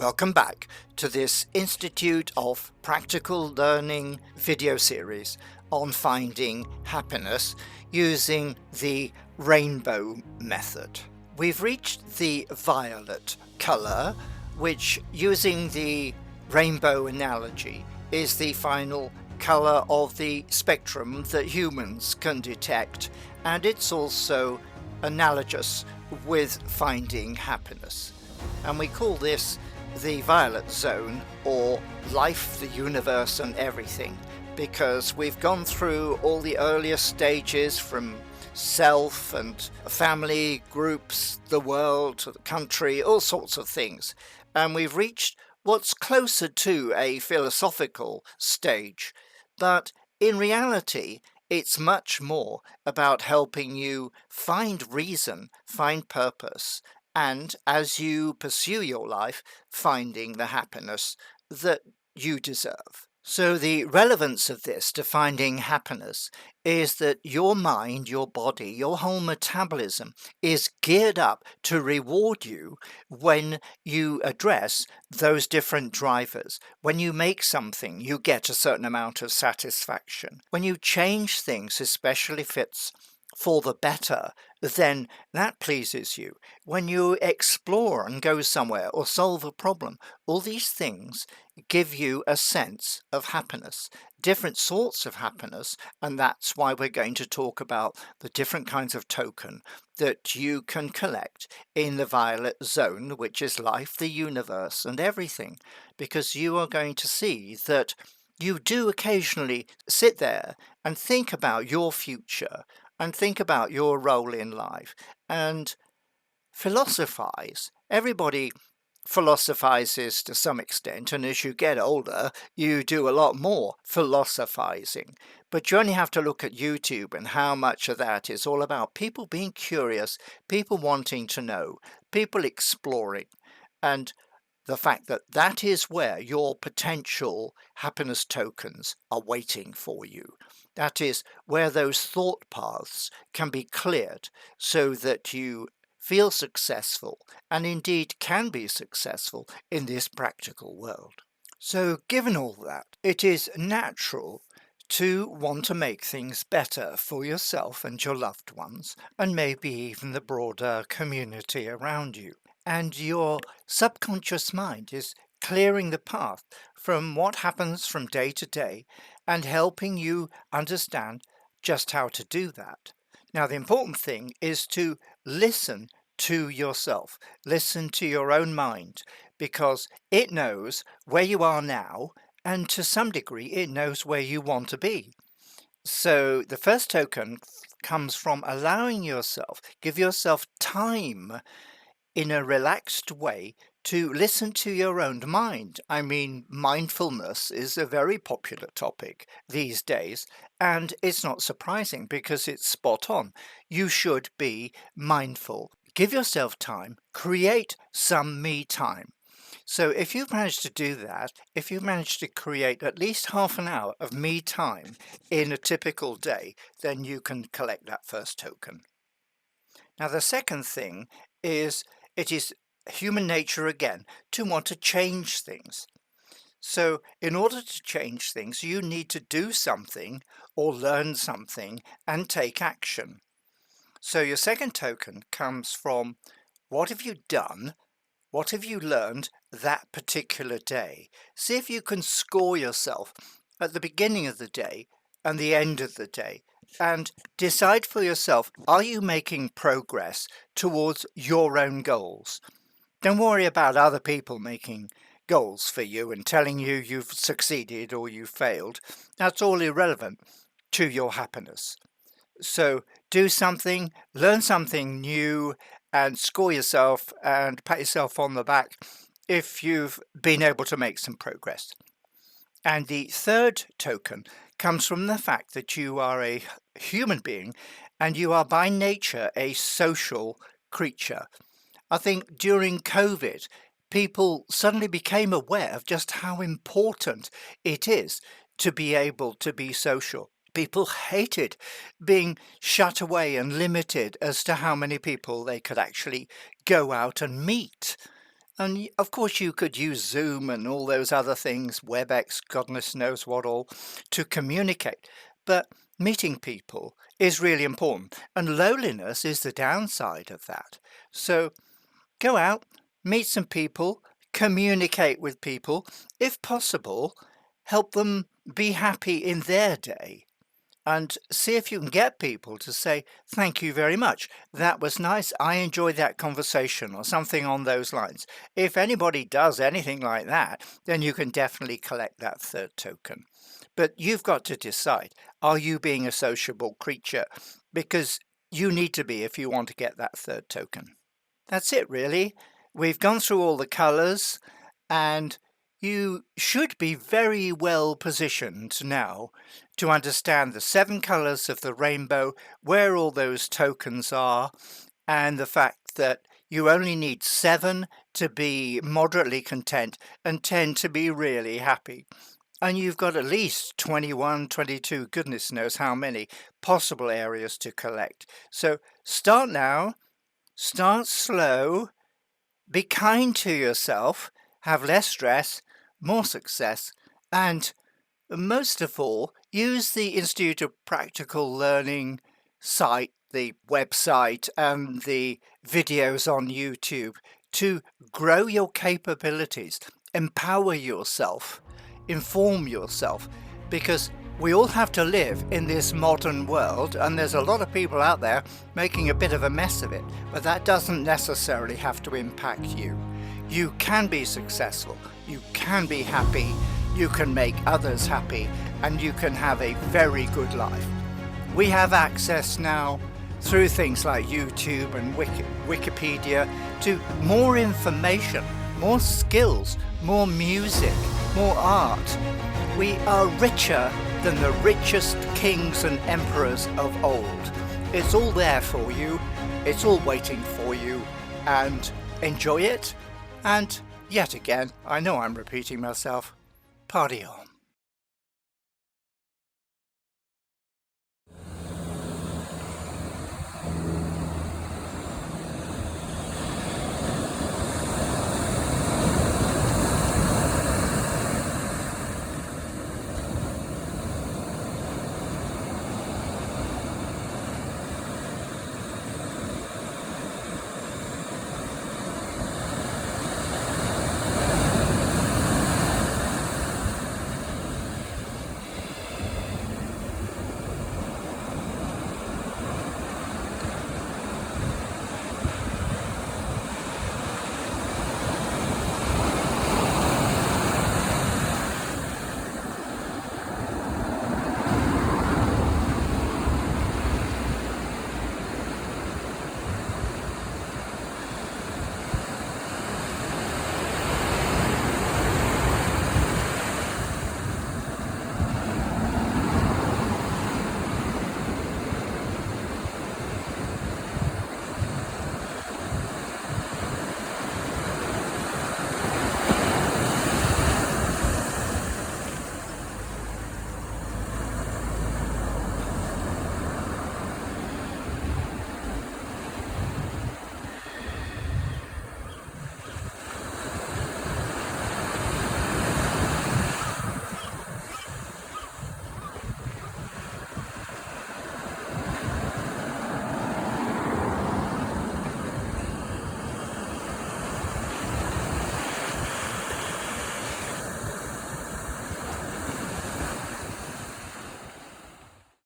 Welcome back to this Institute of Practical Learning video series on finding happiness using the rainbow method. We've reached the violet color, which, using the rainbow analogy, is the final color of the spectrum that humans can detect, and it's also analogous with finding happiness. And we call this the violet zone, or life, the universe and everything, because we've gone through all the earlier stages from self and family, groups, the world, the country, all sorts of things, and we've reached what's closer to a philosophical stage, but in reality it's much more about helping you find reason, find purpose, and as you pursue your life, finding the happiness that you deserve. So the relevance of this to finding happiness is that your mind, your body, your whole metabolism is geared up to reward you when you address those different drivers. When you make something, you get a certain amount of satisfaction. When you change things, especially if it's for the better, then that pleases you. When you explore and go somewhere or solve a problem, all these things give you a sense of happiness, different sorts of happiness, and that's why we're going to talk about the different kinds of token that you can collect in the violet zone, which is life, the universe, and everything, because you are going to see that you do occasionally sit there and think about your future and think about your role in life and philosophize. Everybody philosophizes to some extent, and as you get older, you do a lot more philosophizing. But you only have to look at YouTube and how much of that is all about people being curious, people wanting to know, people exploring, and the fact that that is where your potential happiness tokens are waiting for you. That is where those thought paths can be cleared so that you feel successful and indeed can be successful in this practical world. So given all that, it is natural to want to make things better for yourself and your loved ones, and maybe even the broader community around you. And your subconscious mind is clearing the path from what happens from day to day and helping you understand just how to do that. Now, the important thing is to listen to yourself, listen to your own mind, because it knows where you are now, and to some degree it knows where you want to be. So the first token comes from allowing yourself, give yourself time in a relaxed way to listen to your own mind. I mean, mindfulness is a very popular topic these days, and it's not surprising because it's spot on. You should be mindful. Give yourself time, create some me time. So if you've managed to do that, if you've managed to create at least half an hour of me time in a typical day, then you can collect that first token. Now, the second thing is it is human nature again to want to change things. So in order to change things, you need to do something or learn something and take action. So your second token comes from what have you done? What have you learned that particular day? See if you can score yourself at the beginning of the day and the end of the day, and decide for yourself, are you making progress towards your own goals? Don't worry about other people making goals for you and telling you you've succeeded or you failed. That's all irrelevant to your happiness. So do something, learn something new, and score yourself and pat yourself on the back if you've been able to make some progress. And the third token comes from the fact that you are a human being and you are by nature a social creature. I think during COVID, people suddenly became aware of just how important it is to be able to be social. People hated being shut away and limited as to how many people they could actually go out and meet. And of course, you could use Zoom and all those other things, WebEx, goodness knows what all, to communicate. But meeting people is really important. And loneliness is the downside of that. So go out, meet some people, communicate with people. If possible, help them be happy in their day. And see if you can get people to say, thank you very much. That was nice. I enjoyed that conversation, or something on those lines. If anybody does anything like that, then you can definitely collect that third token. But you've got to decide, are you being a sociable creature? Because you need to be if you want to get that third token. That's it, really. We've gone through all the colors, and you should be very well positioned now to understand the 7 colors of the rainbow, where all those tokens are, and the fact that you only need 7 to be moderately content and 10 to be really happy. And you've got at least 21, 22, goodness knows how many possible areas to collect. So start now, start slow, be kind to yourself, have less stress, more success, and most of all, use the Institute of Practical Learning site, the website, and the videos on YouTube to grow your capabilities, empower yourself, inform yourself, because we all have to live in this modern world, and there's a lot of people out there making a bit of a mess of it, but that doesn't necessarily have to impact you. You can be successful, you can be happy, you can make others happy, and you can have a very good life. We have access now through things like YouTube and Wikipedia to more information, more skills, more music, more art. We are richer than the richest kings and emperors of old. It's all there for you, it's all waiting for you, and enjoy it. And yet again, I know I'm repeating myself, party on.